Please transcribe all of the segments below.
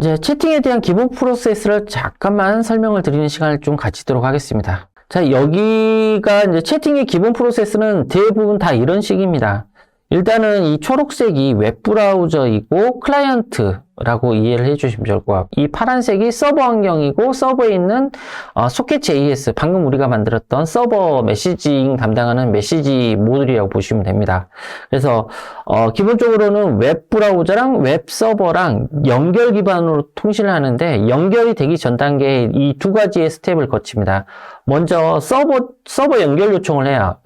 이제 채팅에 대한 기본 프로세스를 잠깐만 설명을 드리는 시간을 좀 가지도록 하겠습니다. 자, 여기가 이제 채팅의 기본 프로세스는 대부분 다 이런 식입니다. 일단은 이 초록색이 웹브라우저이고 클라이언트라고 이해를 해주시면 좋을 것 같고, 이 파란색이 서버 환경이고 서버에 있는 소켓.js, 방금 우리가 만들었던 서버 메시징 담당하는 메시지 모듈이라고 보시면 됩니다. 그래서 기본적으로는 웹브라우저랑 웹서버랑 연결 기반으로 통신을 하는데, 연결이 되기 전 단계에 이 두 가지의 스텝을 거칩니다. 먼저 서버 연결 요청을 해야,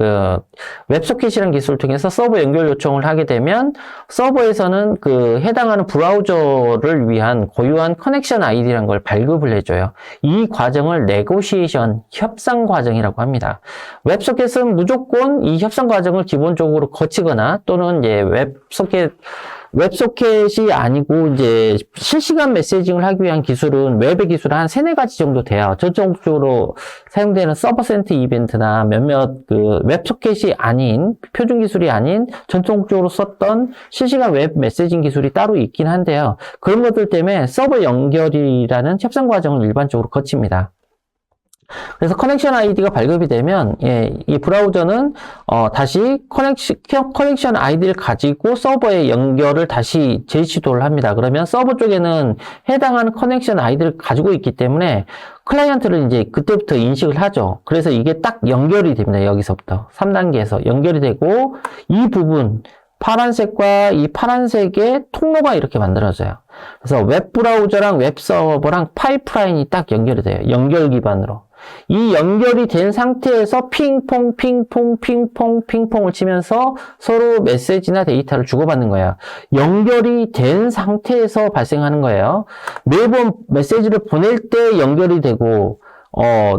웹소켓이라는 기술을 통해서 서버 연결 요청을 하게 되면 서버에서는 해당하는 브라우저를 위한 고유한 커넥션 아이디라는 걸 발급을 해줘요. 이 과정을 네고시에이션, 협상 과정이라고 합니다. 웹소켓은 무조건 이 협상 과정을 기본적으로 거치거나, 또는 이제 웹소켓이 아니고 이제 실시간 메시징을 하기 위한 기술은 웹의 기술은 한 3-4가지 정도 돼요. 전적으로 사용되는 서버센트 이벤트나 몇몇 웹소켓이 아닌, 표준 기술이 아닌 전통적으로 썼던 실시간 웹 메시징 기술이 따로 있긴 한데요. 그런 것들 때문에 서버 연결이라는 협상 과정을 일반적으로 거칩니다. 그래서 커넥션 아이디가 발급이 되면, 이 브라우저는 다시 커넥션 아이디를 가지고 서버에 연결을 다시 재시도를 합니다. 그러면 서버 쪽에는 해당하는 커넥션 아이디를 가지고 있기 때문에 클라이언트를 이제 그때부터 인식을 하죠. 그래서 이게 딱 연결이 됩니다. 여기서부터 3단계에서 연결이 되고, 이 부분 파란색과 이 파란색의 통로가 이렇게 만들어져요. 그래서 웹브라우저랑 웹서버랑 파이프라인이 딱 연결이 돼요. 연결 기반으로. 이 연결이 된 상태에서 핑퐁 핑퐁을 치면서 서로 메시지나 데이터를 주고받는 거예요. 연결이 된 상태에서 발생하는 거예요. 매번 메시지를 보낼 때 연결이 되고,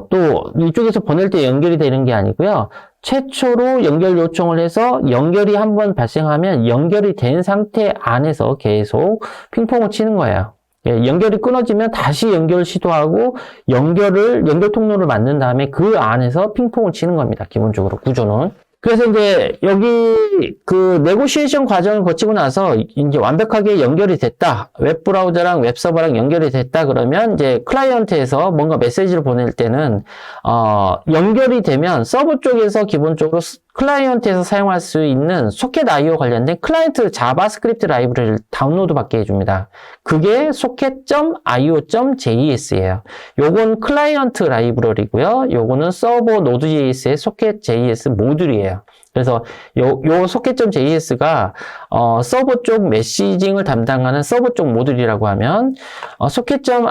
또 이쪽에서 보낼 때 연결이 되는 게 아니고요. 최초로 연결 요청을 해서 연결이 한번 발생하면 연결이 된 상태 안에서 계속 핑퐁을 치는 거예요. 연결이 끊어지면 다시 연결 시도하고 연결 통로를 만든 다음에 그 안에서 핑퐁을 치는 겁니다. 기본적으로 구조는. 그래서 이제 여기 네고시에이션 과정을 거치고 나서 이제 완벽하게 연결이 됐다. 웹브라우저랑 웹서버랑 연결이 됐다. 그러면 이제 클라이언트에서 뭔가 메시지를 보낼 때는 연결이 되면 서버 쪽에서 기본적으로 클라이언트에서 사용할 수 있는 소켓.io 관련된 클라이언트 자바스크립트 라이브러리를 다운로드 받게 해줍니다. 그게 socket.io.js예요. 요건 클라이언트 라이브러리고요. 요거는 서버 노드.js의 socket.js 모듈이에요. 그래서 요 socket.js가 서버 쪽 메시징을 담당하는 서버 쪽 모듈이라고 하면, socket.io.js는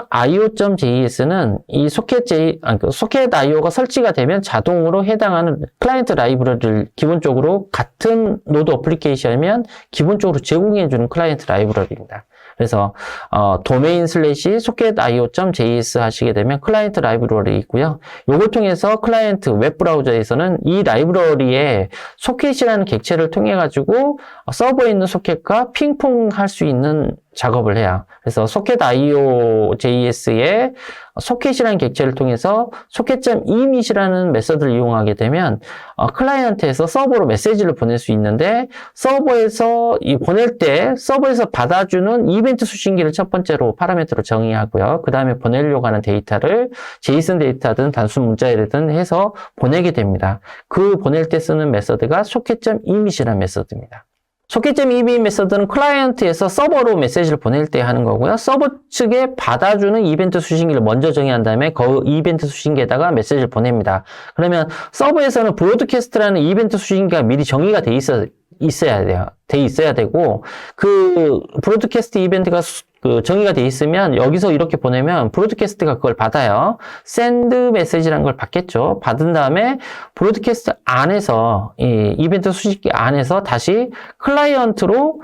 이 socket.io가 설치가 되면 자동으로 해당하는 클라이언트 라이브러리를 기본적으로 같은 노드 어플리케이션이면 기본적으로 제공해주는 클라이언트 라이브러리입니다. 그래서 도메인 / socket.io.js 하시게 되면 클라이언트 라이브러리 있고요. 요걸 통해서 클라이언트 웹브라우저에서는 이 라이브러리에 소켓이라는 객체를 통해 가지고 서버에 있는 소켓과 핑퐁 할 수 있는 작업을 해요. 그래서 socket.io.js의 소켓이라는 객체를 통해서 socket.emit이라는 메서드를 이용하게 되면 클라이언트에서 서버로 메시지를 보낼 수 있는데, 서버에서 보낼 때 서버에서 받아주는 이벤트 수신기를 첫 번째로 파라미터로 정의하고요. 그 다음에 보내려고 하는 데이터를 JSON 데이터든 단순 문자이든 해서 보내게 됩니다. 그 보낼 때 쓰는 메서드가 socket.emit이라는 메서드입니다. socket.emit 메서드는 클라이언트에서 서버로 메시지를 보낼 때 하는 거고요. 서버 측에 받아주는 이벤트 수신기를 먼저 정의한 다음에 그 이벤트 수신기에다가 메시지를 보냅니다. 그러면 서버에서는 브로드캐스트라는 이벤트 수신기가 미리 정의가 돼 있어야 되고, 그 브로드캐스트 이벤트가 정의가 돼 있으면 여기서 이렇게 보내면 브로드캐스트가 그걸 받아요. send 메시지라는 걸 받겠죠. 받은 다음에 브로드캐스트 안에서, 이 이벤트 수신기 안에서 다시 클라이언트로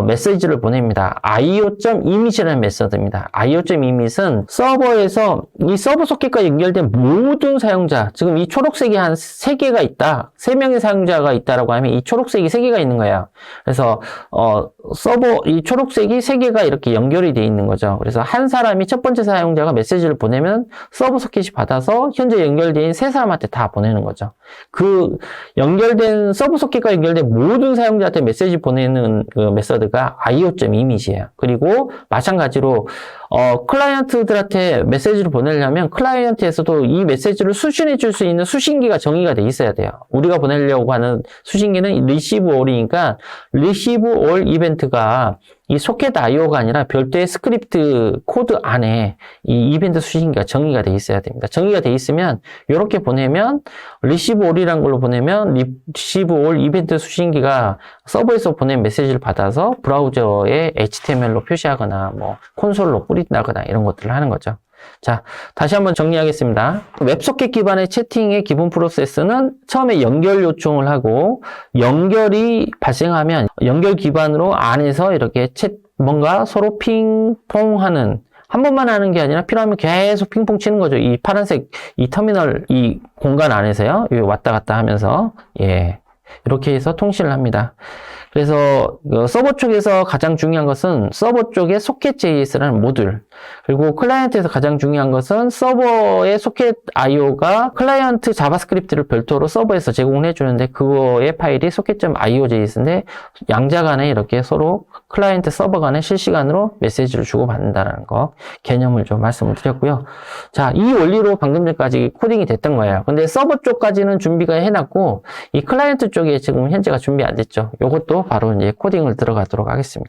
메시지를 보냅니다. io.emit이라는 메서드입니다. io.emit은 서버에서 이 서버 소켓과 연결된 모든 사용자, 지금 이 초록색이 한 3개가 있다, 3명의 사용자가 있다라고 하면 이 초록색이 3개가 있는 거예요. 그래서 이 초록색이 3개가 이렇게 연결이 돼 있는 거죠. 그래서 한 사람이, 첫 번째 사용자가 메시지를 보내면 서버 소켓이 받아서 현재 연결된 3사람한테 다 보내는 거죠. 그 연결된 서버 소켓과 연결된 모든 사용자한테 메시지 보내는 그 메서드가 io.emit이에요. 그리고 마찬가지로 클라이언트들한테 메시지를 보내려면 클라이언트에서도 이 메시지를 수신해 줄 수 있는 수신기가 정의가 돼 있어야 돼요. 우리가 보내려고 하는 수신기는 receive all이니까 receive all 이벤트가 이 소켓 IO가 아니라 별도의 스크립트 코드 안에 이 이벤트 수신기가 정의가 돼 있어야 됩니다. 정의가 돼 있으면 이렇게 보내면 receive all이라는 걸로 보내면 receive all 이벤트 수신기가 서버에서 보낸 메시지를 받아서 브라우저에 HTML로 표시하거나 뭐 콘솔로 뿌린다거나 이런 것들을 하는 거죠. 자, 다시 한번 정리하겠습니다. 웹소켓 기반의 채팅의 기본 프로세스는 처음에 연결 요청을 하고 연결이 발생하면 연결 기반으로 안에서 이렇게 뭔가 서로 핑퐁하는 한 번만 하는 게 아니라 필요하면 계속 핑퐁 치는 거죠. 이 파란색 이 터미널 이 공간 안에서요. 왔다 갔다 하면서 이렇게 해서 통신을 합니다. 그래서 서버 쪽에서 가장 중요한 것은 서버 쪽의 소켓.js라는 모듈, 그리고 클라이언트에서 가장 중요한 것은 서버의 소켓 IO가 클라이언트 자바스크립트를 별도로 서버에서 제공을 해주는데 그거의 파일이 socket.io.js인데 양자 간에 이렇게 서로 클라이언트 서버 간에 실시간으로 메시지를 주고받는다는 거 개념을 좀 말씀을 드렸고요. 자, 이 원리로 방금 전까지 코딩이 됐던 거예요. 근데 서버 쪽까지는 준비가 해놨고 이 클라이언트 쪽에 지금 현재가 준비 안 됐죠. 요것도 바로 이제 코딩을 들어가도록 하겠습니다.